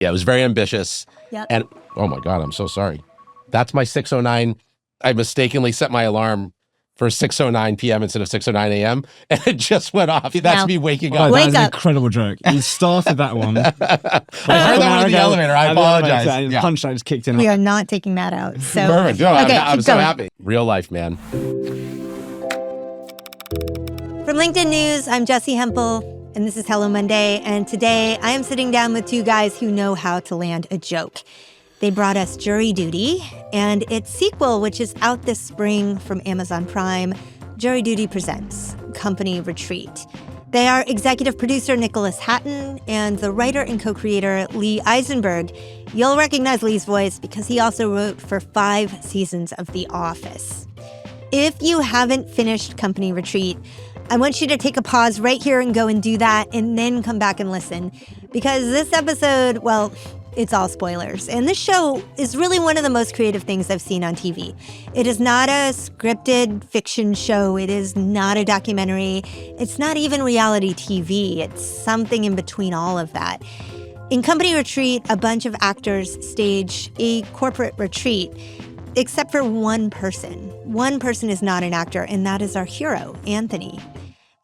Yeah, it was very ambitious. Yep. And oh my God, I'm so sorry. That's my 6:09. I mistakenly set my alarm for 6:09 p.m. instead of 6:09 a.m. and it just went off. That's me waking up. Wake That's an up. incredible joke. You started that one. I heard that one in the elevator. I apologize. The punchline just kicked in. We are not taking that out. So Perfect. No, okay, I'm keep so going. happy. Real life, man. From LinkedIn News, I'm Jessi Hempel, and this is Hello Monday. And today I am sitting down with two guys who know how to land a joke. They brought us Jury Duty and its sequel, which is out this spring from Amazon Prime, Jury Duty Presents Company Retreat. They are executive producer Nicholas Hatton and the writer and co-creator Lee Eisenberg. You'll recognize Lee's voice because he also wrote for 5 seasons of The Office. If you haven't finished Company Retreat, I want you to take a pause right here and go and do that and then come back and listen. Because this episode, well, it's all spoilers. And this show is really one of the most creative things I've seen on TV. It is not a scripted fiction show. It is not a documentary. It's not even reality TV. It's something in between all of that. In Company Retreat, a bunch of actors stage a corporate retreat, except for one person. One person is not an actor, and that is our hero, Anthony.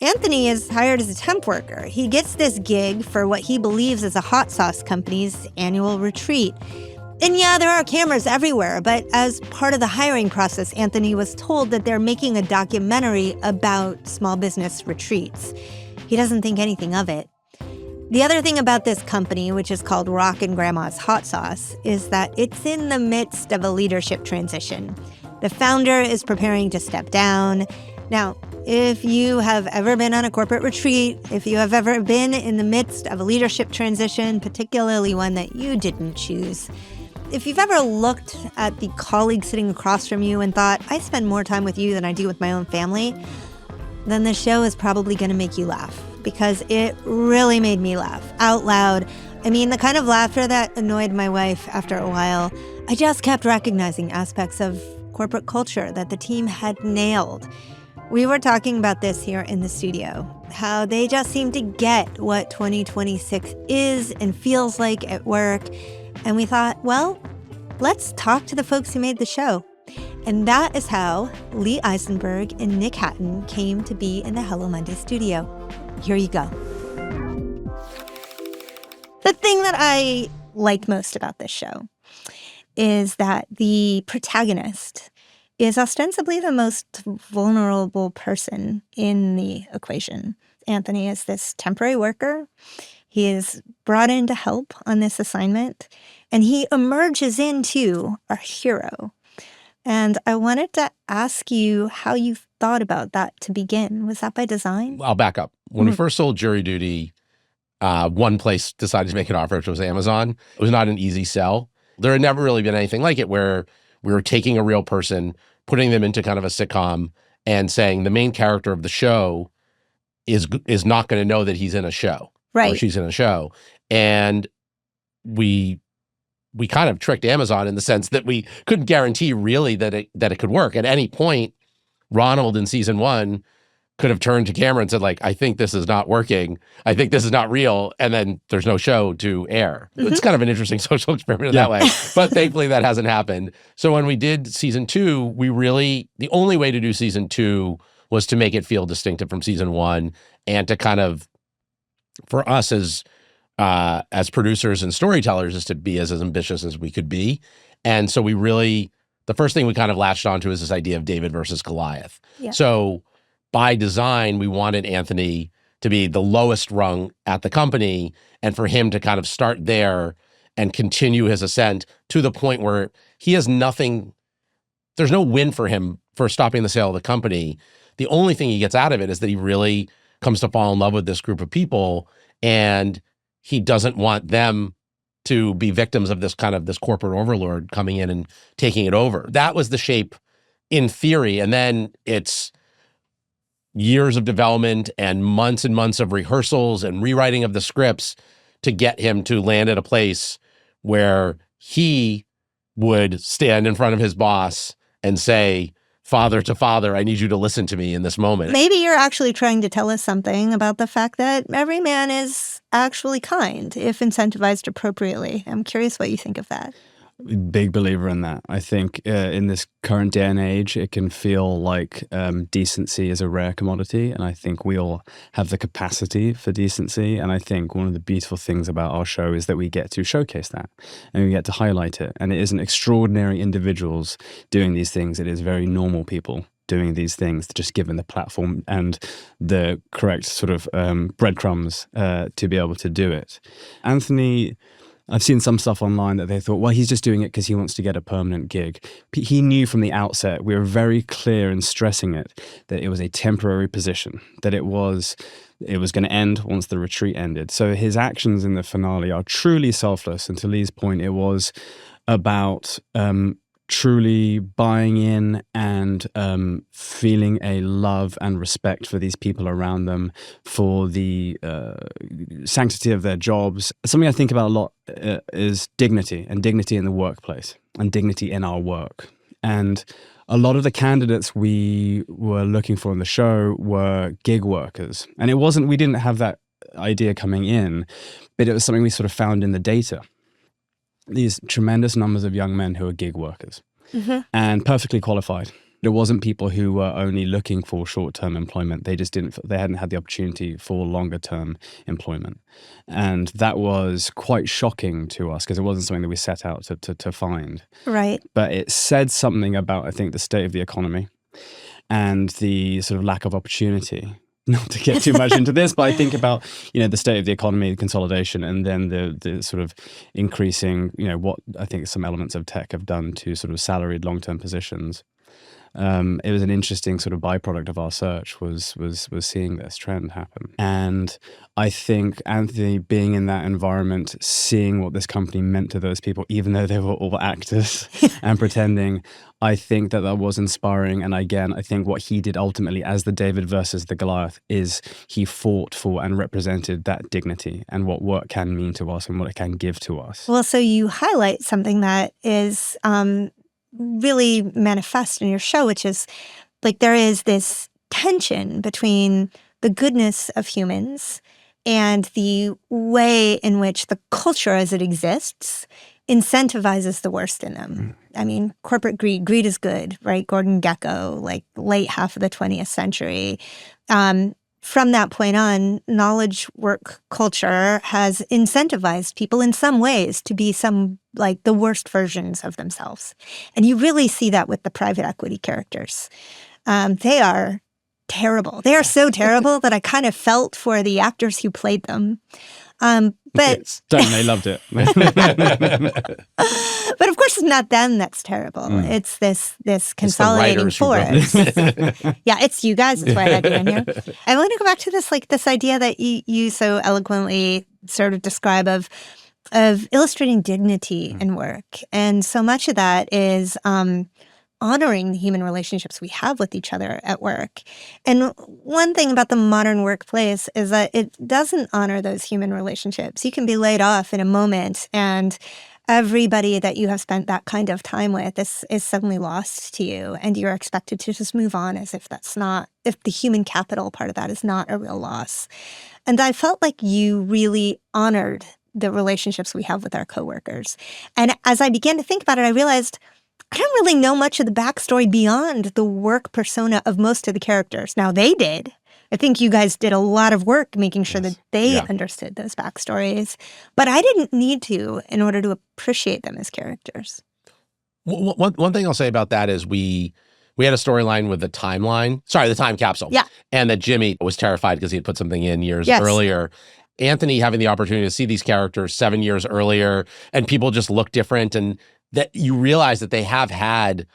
Anthony is hired as a temp worker. He gets this gig for what he believes is a hot sauce company's annual retreat. And yeah, there are cameras everywhere, but as part of the hiring process, Anthony was told that they're making a documentary about small business retreats. He doesn't think anything of it. The other thing about this company, which is called Rockin' Grandma's Hot Sauce, is that it's in the midst of a leadership transition. The founder is preparing to step down. Now, if you have ever been on a corporate retreat, if you have ever been in the midst of a leadership transition, particularly one that you didn't choose, if you've ever looked at the colleague sitting across from you and thought, I spend more time with you than I do with my own family, then this show is probably going to make you laugh, because it really made me laugh out loud. I mean, the kind of laughter that annoyed my wife after a while. I just kept recognizing aspects of corporate culture that the team had nailed. We were talking about this here in the studio, how they just seem to get what 2026 is and feels like at work. And we thought, well, let's talk to the folks who made the show. And that is how Lee Eisenberg and Nick Hatton came to be in the Hello Monday studio. Here you go. The thing that I like most about this show is that the protagonist is ostensibly the most vulnerable person in the equation. Anthony is this temporary worker. He is brought in to help on this assignment, and he emerges into our hero. And I wanted to ask you how you thought about that to begin. Was that by design? I'll back up. When we first sold Jury Duty, one place decided to make an offer, which was Amazon. It was not an easy sell. There had never really been anything like it where we were taking a real person, putting them into kind of a sitcom and saying the main character of the show is not going to know that he's in a show. Right. Or she's in a show. And we kind of tricked Amazon in the sense that we couldn't guarantee really that it could work. At any point, Ronald in season 1 could have turned to camera and said, like, I think this is not working. I think this is not real. And then there's no show to air. Mm-hmm. It's kind of an interesting social experiment in that way. But thankfully that hasn't happened. So when we did season 2, the only way to do season 2 was to make it feel distinctive from season 1 and to kind of, for us as producers and storytellers, is to be as ambitious as we could be. And so the first thing we kind of latched onto is this idea of David versus Goliath. Yeah. So by design, we wanted Anthony to be the lowest rung at the company and for him to kind of start there and continue his ascent to the point where he has nothing, there's no win for him for stopping the sale of the company. The only thing he gets out of it is that he really comes to fall in love with this group of people, and he doesn't want them to be victims of this corporate overlord coming in and taking it over. That was the shape in theory. And then it's years of development and months of rehearsals and rewriting of the scripts to get him to land at a place where he would stand in front of his boss and say, father to father, I need you to listen to me in this moment. Maybe you're actually trying to tell us something about the fact that every man is actually kind if incentivized appropriately. I'm curious what you think of that. Big believer in that. I think in this current day and age, it can feel like decency is a rare commodity. And I think we all have the capacity for decency. And I think one of the beautiful things about our show is that we get to showcase that and we get to highlight it. And it isn't extraordinary individuals doing these things. It is very normal people doing these things, just given the platform and the correct sort of breadcrumbs to be able to do it. Anthony, I've seen some stuff online that they thought, well, he's just doing it because he wants to get a permanent gig. He knew from the outset, we were very clear in stressing it, that it was a temporary position, that it was going to end once the retreat ended. So his actions in the finale are truly selfless. And to Lee's point, it was about truly buying in and feeling a love and respect for these people around them, for the sanctity of their jobs. Something I think about a lot is dignity, and dignity in the workplace, and dignity in our work. And a lot of the candidates we were looking for in the show were gig workers. And we didn't have that idea coming in, but it was something we sort of found in the data. These tremendous numbers of young men who are gig workers and perfectly qualified. It wasn't people who were only looking for short-term employment. They hadn't had the opportunity for longer-term employment. And that was quite shocking to us because it wasn't something that we set out to find. Right. But it said something about, I think, the state of the economy and the sort of lack of opportunity. Not to get too much into this, but I think about, the state of the economy, the consolidation, and then the sort of increasing, what I think some elements of tech have done to sort of salaried long-term positions. It was an interesting sort of byproduct of our search was seeing this trend happen. And I think Anthony being in that environment, seeing what this company meant to those people, even though they were all actors and pretending, I think that was inspiring. And again, I think what he did ultimately as the David versus the Goliath is he fought for and represented that dignity and what work can mean to us and what it can give to us. Well, so you highlight something that is really manifest in your show, which is like there is this tension between the goodness of humans and the way in which the culture as it exists incentivizes the worst in them. I mean, corporate greed is good, right? Gordon Gekko, like late half of the 20th century. From that point on, knowledge work culture has incentivized people in some ways to be like the worst versions of themselves. And you really see that with the private equity characters. They are terrible. They are so terrible that I kind of felt for the actors who played them. But yes, they loved it. But of course, it's not them that's terrible. It's this consolidating force. Yeah, it's you guys. That's why I had you in here. I want to go back to this idea that you so eloquently sort of describe of illustrating dignity in work, and so much of that is honoring the human relationships we have with each other at work. And one thing about the modern workplace is that it doesn't honor those human relationships. You can be laid off in a moment and everybody that you have spent that kind of time with is suddenly lost to you, and you're expected to just move on as if if the human capital part of that is not a real loss. And I felt like you really honored the relationships we have with our coworkers. And as I began to think about it, I realized I don't really know much of the backstory beyond the work persona of most of the characters. Now, they did. I think you guys did a lot of work making sure that they understood those backstories. But I didn't need to in order to appreciate them as characters. One thing I'll say about that is we had a storyline with the time capsule. Yeah. And that Jimmy was terrified because he had put something in years earlier. Anthony having the opportunity to see these characters 7 years earlier, and people just look different, and that you realize that they have had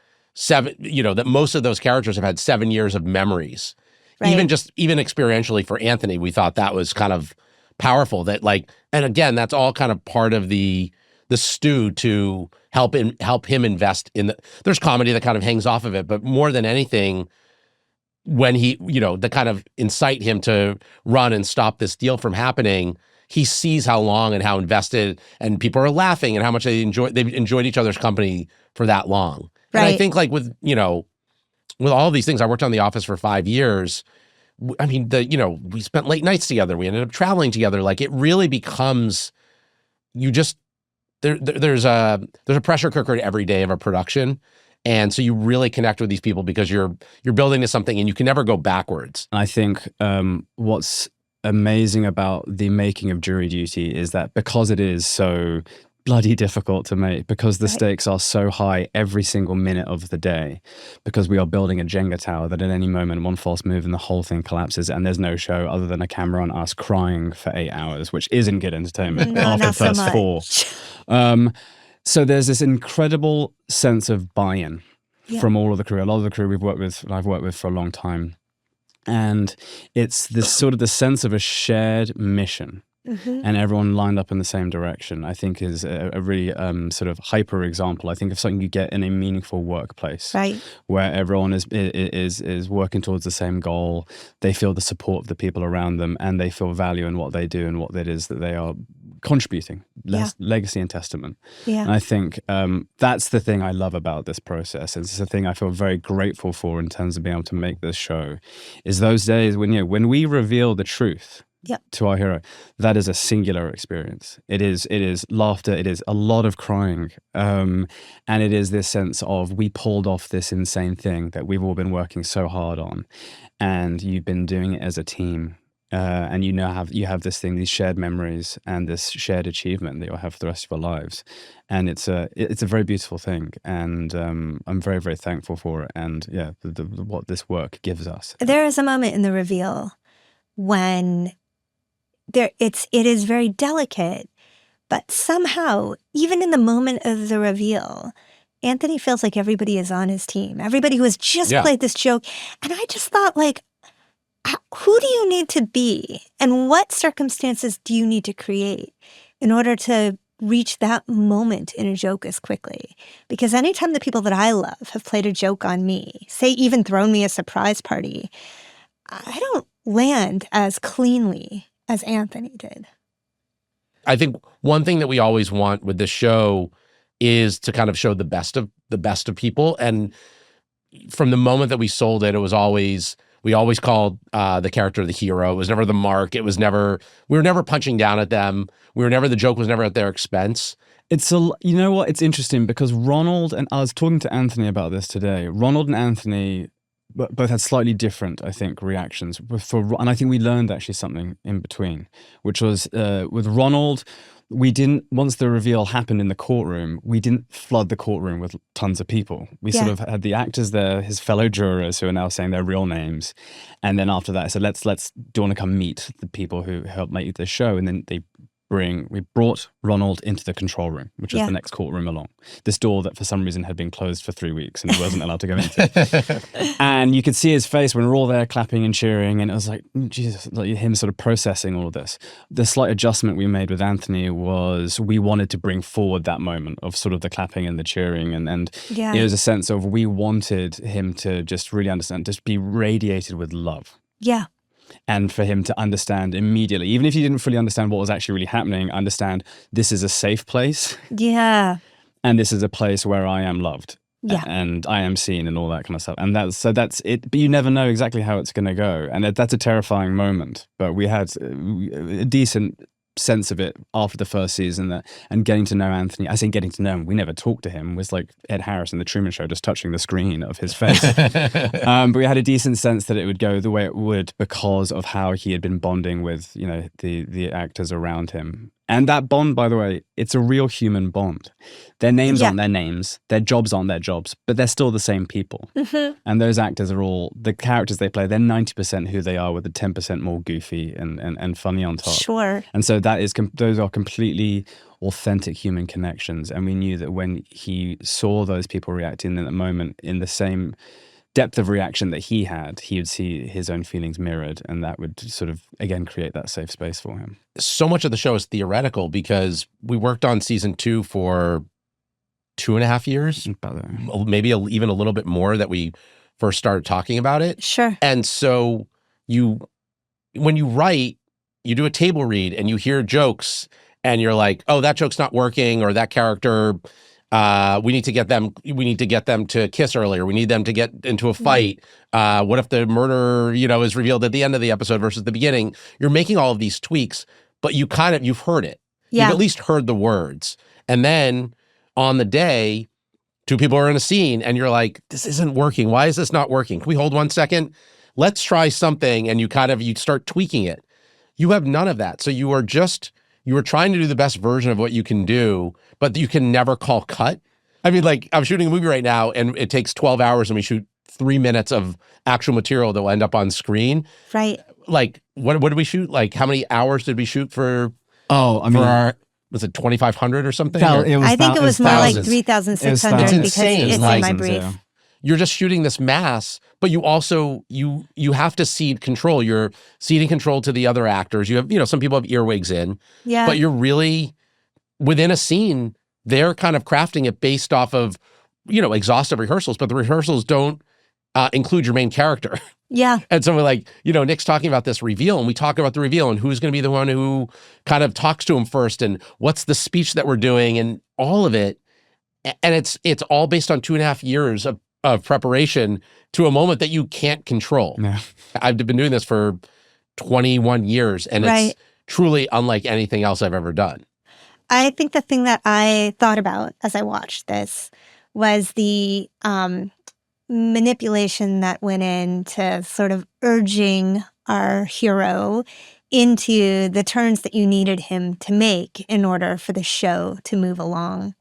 that most of those characters have had 7 years of memories. Right. Even experientially for Anthony, we thought that was kind of powerful. That and again, that's all kind of part of the stew to help him invest in there's comedy that kind of hangs off of it, but more than anything, when he, the kind of incite him to run and stop this deal from happening, he sees how long and how invested, and people are laughing and how much they've enjoyed each other's company for that long. Right. And I think with with all these things, I worked on The Office for 5 years. I mean, we spent late nights together. We ended up traveling together. Like, it really becomes, there's a pressure cooker every day of a production. And so you really connect with these people because you're building to something and you can never go backwards. I think what's amazing about the making of Jury Duty is that because it is so bloody difficult to make, because the stakes are so high every single minute of the day, because we are building a Jenga tower that at any moment, one false move and the whole thing collapses, and there's no show other than a camera on us crying for 8 hours, which isn't good entertainment after the first 4. So there's this incredible sense of buy-in from all of the crew. A lot of the crew I've worked with for a long time. And it's this sort of the sense of a shared mission. And everyone lined up in the same direction, I think is a really sort of hyper example, I think, of something you get in a meaningful workplace, where everyone is working towards the same goal. They feel the support of the people around them, and they feel value in what they do and what it is that they are contributing, legacy and testament. And I think that's the thing I love about this process. It's the thing I feel very grateful for in terms of being able to make this show, is those days when we reveal the truth to our hero, that is a singular experience. It is laughter, it is a lot of crying, and it is this sense of, we pulled off this insane thing that we've all been working so hard on, and you've been doing it as a team, and you have this thing, these shared memories and this shared achievement that you'll have for the rest of your lives, and it's a very beautiful thing, and I'm very, very thankful for it, and what this work gives us. There is a moment in the reveal when it is very delicate, but somehow, even in the moment of the reveal, Anthony feels like everybody is on his team. Everybody who has just played this joke. And I just thought, like, who do you need to be? And what circumstances do you need to create in order to reach that moment in a joke as quickly? Because anytime the people that I love have played a joke on me, say even thrown me a surprise party, I don't land as cleanly as Anthony did. I think one thing that we always want with this show is to kind of show the best of people. And from the moment that we sold it, we always called the character the hero. It was never the mark. We were never punching down at them. The joke was never at their expense. You know what? It's interesting because Ronald, and I was talking to Anthony about this today. Ronald and Anthony both had slightly different, I think, reactions. And I think we learned actually something in between, which was with Ronald, once the reveal happened in the courtroom, we didn't flood the courtroom with tons of people. We sort of had the actors there, his fellow jurors who are now saying their real names. And then after that, I said, do you want to come meet the people who helped make the show? And then we brought Ronald into the control room, which is the next courtroom along. This door that for some reason had been closed for 3 weeks and he wasn't allowed to go into. And you could see his face when we were all there clapping and cheering, and it was like, Jesus, like him sort of processing all of this. The slight adjustment we made with Anthony was we wanted to bring forward that moment of sort of the clapping and the cheering, and it was a sense of, we wanted him to just really understand, just be radiated with love. Yeah. And for him to understand immediately, even if he didn't fully understand what was actually really happening, understand this is a safe place. Yeah. And this is a place where I am loved. Yeah. And I am seen and all that kind of stuff. And that's it. But you never know exactly how it's going to go. And that's a terrifying moment. But we had a decent sense of it after the first season, and getting to know Anthony. I say getting to know him, we never talked to him. It was like Ed Harris in the Truman Show, just touching the screen of his face. But we had a decent sense that it would go the way it would because of how he had been bonding with the actors around him. And that bond, by the way, it's a real human bond. Their names aren't their names, their jobs aren't their jobs, but they're still the same people. And those actors are all, the characters they play, they're 90% who they are, with the 10% more goofy and funny on top. Sure. And so those are completely authentic human connections. And we knew that when he saw those people reacting in that moment in the same depth of reaction that he had, he would see his own feelings mirrored, and that would sort of, again, create that safe space for him. So much of the show is theoretical because we worked on season 2 for 2.5 years, maybe even a little bit more, that we first started talking about it. Sure. And so when you write, you do a table read and you hear jokes and you're like, oh, that joke's not working, or that character We need to get them to kiss earlier. We need them to get into a fight. What if the murder, is revealed at the end of the episode versus the beginning? You're making all of these tweaks, but you've heard it. Yeah. You've at least heard the words. And then on the day, two people are in a scene and you're like, this isn't working. Why is this not working? Can we hold 1 second? Let's try something. And you start tweaking it. You have none of that. So you were trying to do the best version of what you can do, but you can never call cut. I mean, like, I'm shooting a movie right now and it takes 12 hours and we shoot 3 minutes of actual material that will end up on screen. Right. Like, what did we shoot? Like, how many hours did we shoot for? Oh, I mean, was it 2,500 or something? I think it was more like thousands. 3,600 It's because insane. it's Like, in my brief. yeah. You're just shooting this mass, but you also, you have to cede control. You're ceding control to the other actors. You have, some people have earwigs in, Yeah. but you're really within a scene. They're kind of crafting it based off of, exhaustive rehearsals, but the rehearsals don't include your main character. Yeah. And so we're like, Nick's talking about this reveal and we talk about the reveal and who's going to be the one who kind of talks to him first and what's the speech that we're doing and all of it. And it's all based on 2.5 years of preparation to a moment that you can't control. Yeah. I've been doing this for 21 years and Right. it's truly unlike anything else I've ever done. I think the thing that I thought about as I watched this was the manipulation that went into sort of urging our hero into the turns that you needed him to make in order for the show to move along.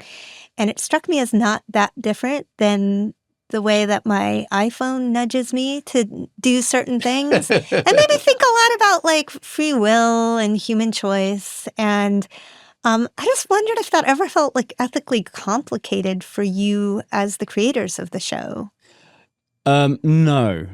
And it struck me as not that different than the way that my iPhone nudges me to do certain things. It made me think a lot about like free will and human choice. And I just wondered if that ever felt like ethically complicated for you as the creators of the show. No.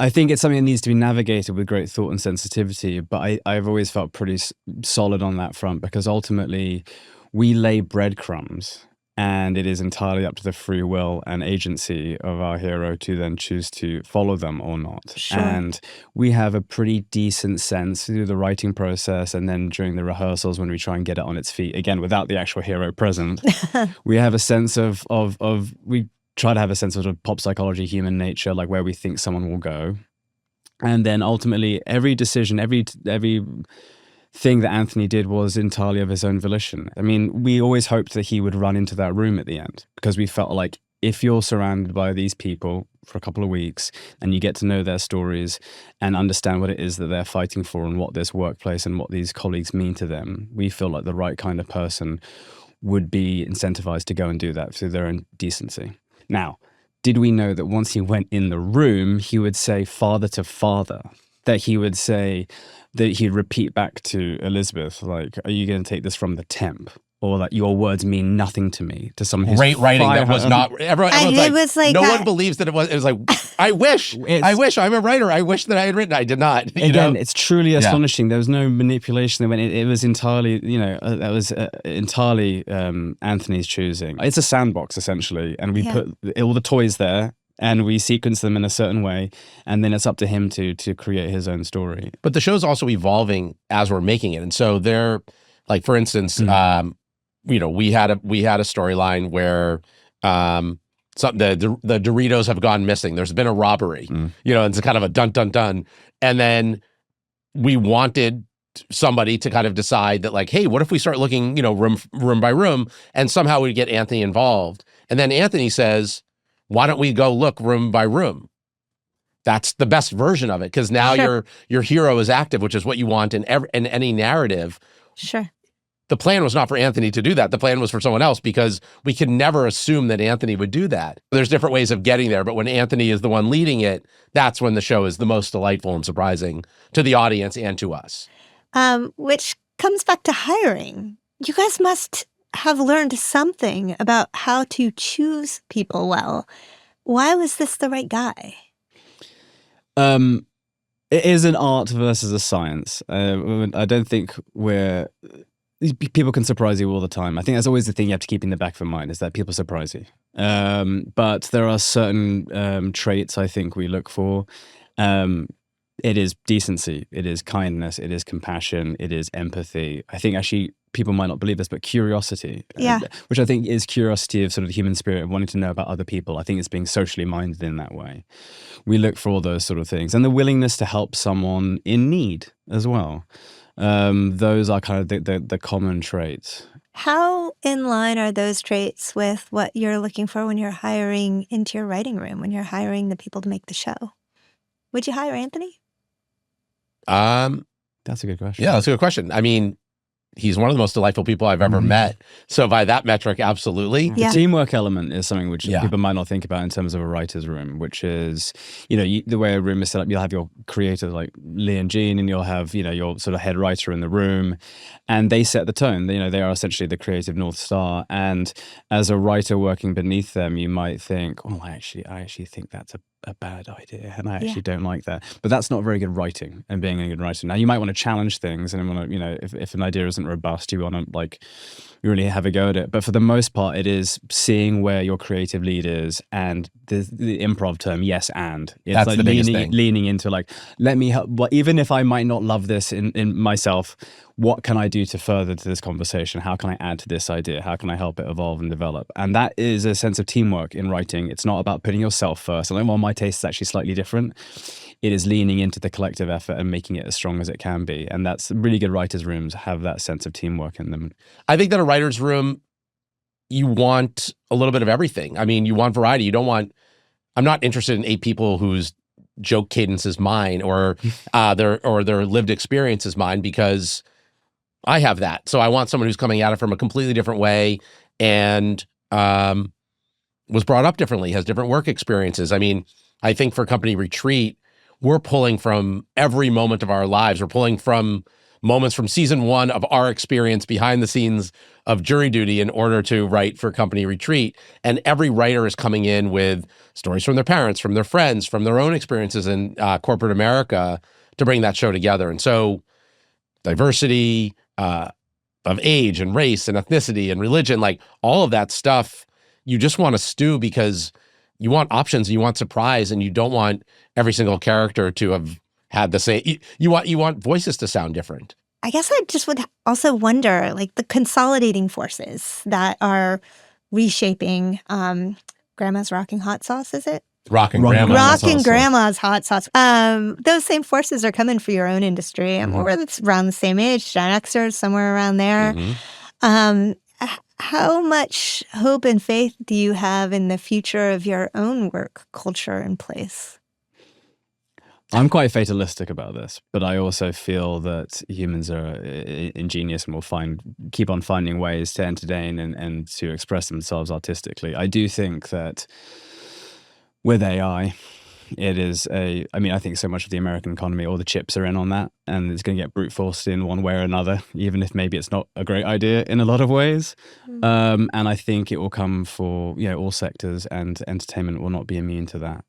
I think it's something that needs to be navigated with great thought and sensitivity, but I've always felt pretty solid on that front because ultimately we lay breadcrumbs and it is entirely up to the free will and agency of our hero to then choose to follow them or not. Sure. And we have a pretty decent sense through the writing process and then during the rehearsals when we try and get it on its feet, again, without the actual hero present, we have a sense of we try to have a sense of pop psychology, human nature, like where we think someone will go. And then ultimately every decision, every thing that Anthony did was entirely of his own volition. I mean, we always hoped that he would run into that room at the end because we felt like if you're surrounded by these people for a couple of weeks and you get to know their stories and understand what it is that they're fighting for and what this workplace and what these colleagues mean to them, we feel like the right kind of person would be incentivized to go and do that through their own decency. Now, did we know that once he went in the room, he would say father to father, that he would say, that he'd repeat back to Elizabeth, like, are you going to take this from the temp? Or that your words mean nothing to me, to someone who's Great writing that was not, everyone's like, no one believes that it was like, I wish, I'm a writer. I wish that I had written, I did not. Again, it's truly astonishing. There was no manipulation. It was entirely, that was entirely Anthony's choosing. It's a sandbox, essentially. And we put all the toys there and we sequence them in a certain way. And then it's up to him to create his own story. But the show's also evolving as we're making it. And so they're, like, for instance, we had a storyline where the Doritos have gone missing. There's been a robbery, and it's kind of a dun dun dun. And then we wanted somebody to kind of decide that, like, hey, what if we start looking, room by room, and somehow we get Anthony involved. And then Anthony says, why don't we go look room by room? That's the best version of it because now your hero is active, which is what you want in any narrative. Sure. The plan was not for Anthony to do that. The plan was for someone else because we can never assume that Anthony would do that. There's different ways of getting there, but when Anthony is the one leading it, that's when the show is the most delightful and surprising to the audience and to us. Which comes back to hiring. You guys must have learned something about how to choose people well. Why was this the right guy? It is an art versus a science. I don't think people can surprise you all the time. I think that's always the thing you have to keep in the back of your mind is that people surprise you. But there are certain traits I think we look for. It is decency, it is kindness, it is compassion, it is empathy. I think actually people might not believe this, but curiosity, Yeah. which I think is curiosity of sort of the human spirit of wanting to know about other people. I think it's being socially minded in that way. We look for all those sort of things, and the willingness to help someone in need as well. Those are kind of the common traits. How in line are those traits with what you're looking for when you're hiring into your writing room, when you're hiring the people to make the show? Would you hire Anthony? That's a good question. Yeah, that's a good question. I mean, he's one of the most delightful people I've ever met. So by that metric, absolutely. Yeah. The teamwork element is something which Yeah. people might not think about in terms of a writer's room, which is, you know, the way a room is set up, you'll have your creators like Lee and Jean, and you'll have, you know, your sort of head writer in the room, and they set the tone. You know, they are essentially the creative North Star. And as a writer working beneath them, you might think, oh, I actually think that's a bad idea, and I actually don't like that. But that's not very good writing and being a good writer. Now, you might want to challenge things, and want to, you know, if an idea isn't robust, you want to like really have a go at it. But for the most part, it is seeing where your creative lead is, and the improv term, yes, and it's That's like the biggest thing. leaning into like, let me help. But even if I might not love this in myself, what can I do to further to this conversation? How can I add to this idea? How can I help it evolve and develop? And that is a sense of teamwork in writing. It's not about putting yourself first. And well, my taste is actually slightly different. It is leaning into the collective effort and making it as strong as it can be. And that's really good writers' rooms have that sense of teamwork in them. I think that a writer's room, you want a little bit of everything. I mean, you want variety. You don't want, I'm not interested in 8 people whose joke cadence is mine or their lived experience is mine, because I have that. So I want someone who's coming at it from a completely different way and was brought up differently, has different work experiences. I mean, I think for Company Retreat, we're pulling from every moment of our lives. We're pulling from moments from season 1 of our experience behind the scenes of jury duty in order to write for Company Retreat. And every writer is coming in with stories from their parents, from their friends, from their own experiences in corporate America to bring that show together. And so diversity of age and race and ethnicity and religion, like all of that stuff, you just want to stew because you want options, you want surprise, and you don't want every single character to have had the same. You want voices to sound different. I guess I just would also wonder, like, the consolidating forces that are reshaping Grandma's Rocking Hot Sauce, is it? Rocking Grandma's Grandma's. Rocking Hot Sauce. Grandma's Hot Sauce. Those same forces are coming for your own industry. And we're around the same age, Gen Xers, somewhere around there. How much hope and faith do you have in the future of your own work culture and place? I'm quite fatalistic about this, but I also feel that humans are ingenious and will keep on finding ways to entertain and to express themselves artistically. I do think that with AI, it is I think so much of the American economy, all the chips are in on that, and it's going to get brute forced in one way or another, even if maybe it's not a great idea in a lot of ways. And I think it will come for, you know, all sectors, and entertainment will not be immune to that.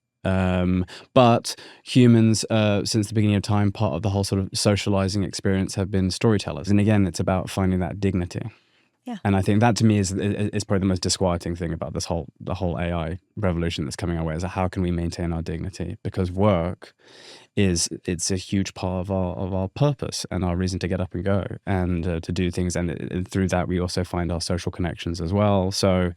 But humans, since the beginning of time, part of the whole sort of socializing experience have been storytellers. And again, it's about finding that dignity. Yeah. And I think that to me is probably the most disquieting thing about the whole AI revolution that's coming our way, is how can we maintain our dignity? Because work it's a huge part of our purpose and our reason to get up and go and to do things. And through that, we also find our social connections as well. So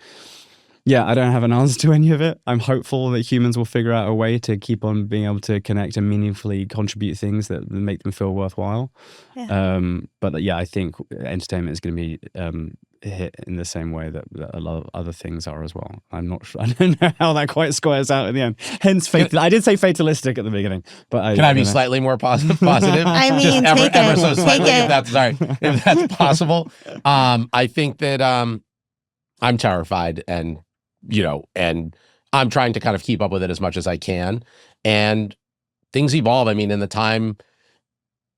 yeah, I don't have an answer to any of it. I'm hopeful that humans will figure out a way to keep on being able to connect and meaningfully contribute things that make them feel worthwhile. Yeah. But yeah, I think entertainment is going to be hit in the same way that a lot of other things are as well. I'm not sure. I don't know how that quite squares out in the end. Hence, I did say fatalistic at the beginning, but Can I be slightly more positive? I mean, Just take ever it. so slightly, Take it. if that's possible. I think that I'm terrified, and and I'm trying to kind of keep up with it as much as I can. And things evolve. I mean, in the time,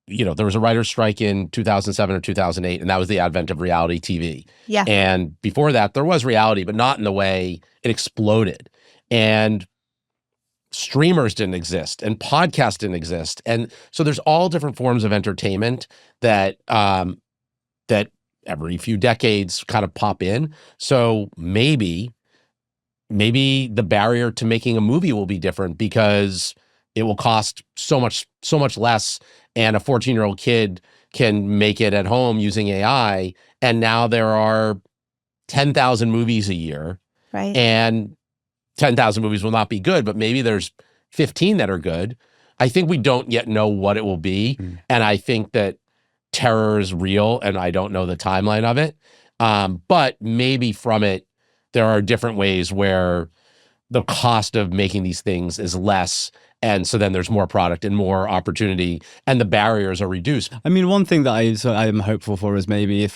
there was a writer's strike in 2007 or 2008, and that was the advent of reality TV. Yeah. And before that, there was reality, but not in the way it exploded. And streamers didn't exist, and podcasts didn't exist. And so there's all different forms of entertainment that that every few decades kind of pop in. So maybe the barrier to making a movie will be different because it will cost so much less, and a 14-year-old kid can make it at home using AI. And now there are 10,000 movies a year. Right. And 10,000 movies will not be good, but maybe there's 15 that are good. I think we don't yet know what it will be. And I think that terror is real, and I don't know the timeline of it. But maybe from it, there are different ways where the cost of making these things is less. And so then there's more product and more opportunity, and the barriers are reduced. I mean, one thing that I'm hopeful for is maybe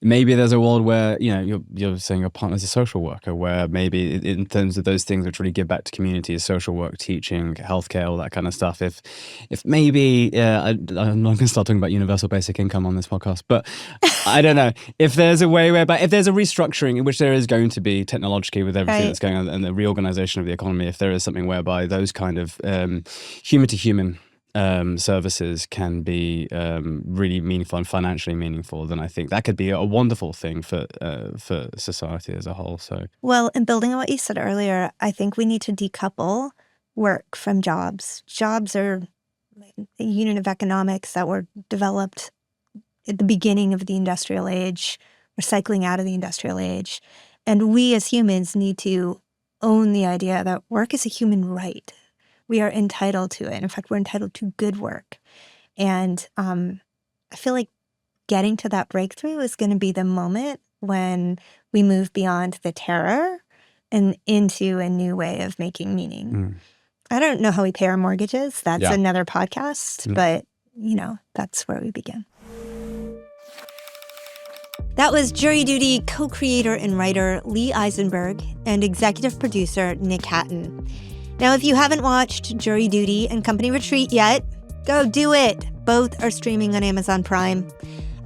maybe there's a world where, you know, you're saying your partner's a social worker, where maybe in terms of those things which really give back to communities, social work, teaching, healthcare, all that kind of stuff. If maybe, I'm not going to start talking about universal basic income on this podcast, but I don't know. If there's a way whereby, if there's a restructuring in which there is going to be technologically with everything that's going on and the reorganization of the economy, if there is something whereby those kind of human to human services can be really meaningful and financially meaningful, then I think that could be a wonderful thing for society as a whole. So, well, and building on what you said earlier, I think we need to decouple work from jobs. Jobs are a unit of economics that were developed at the beginning of the industrial age, recycling out of the industrial age. And we as humans need to own the idea that work is a human right. We are entitled to it. In fact, we're entitled to good work. And I feel like getting to that breakthrough is going to be the moment when we move beyond the terror and into a new way of making meaning. I don't know how we pay our mortgages. That's another podcast. But, you know, that's where we begin. That was Jury Duty co-creator and writer Lee Eisenberg and executive producer Nick Hatton. Now, if you haven't watched Jury Duty and Company Retreat yet, go do it. Both are streaming on Amazon Prime.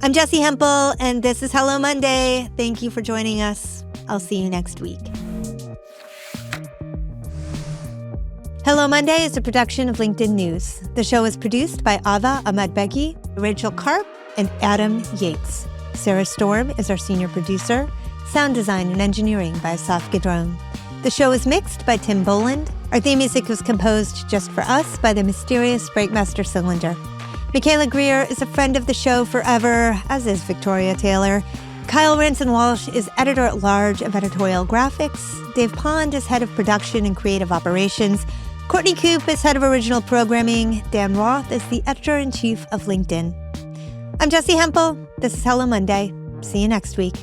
I'm Jessi Hempel, and this is Hello Monday. Thank you for joining us. I'll see you next week. Hello Monday is a production of LinkedIn News. The show is produced by Ava Ahmadbegi, Rachel Karp, and Adam Yates. Sarah Storm is our senior producer. Sound design and engineering by Asaf Gedron. The show is mixed by Tim Boland. Our theme music was composed just for us by the mysterious Breakmaster Cylinder. Michaela Greer is a friend of the show forever, as is Victoria Taylor. Kyle Ranson-Walsh is editor-at-large of editorial graphics. Dave Pond is head of production and creative operations. Courtney Coop is head of original programming. Dan Roth is the editor-in-chief of LinkedIn. I'm Jessi Hempel. This is Hello Monday. See you next week.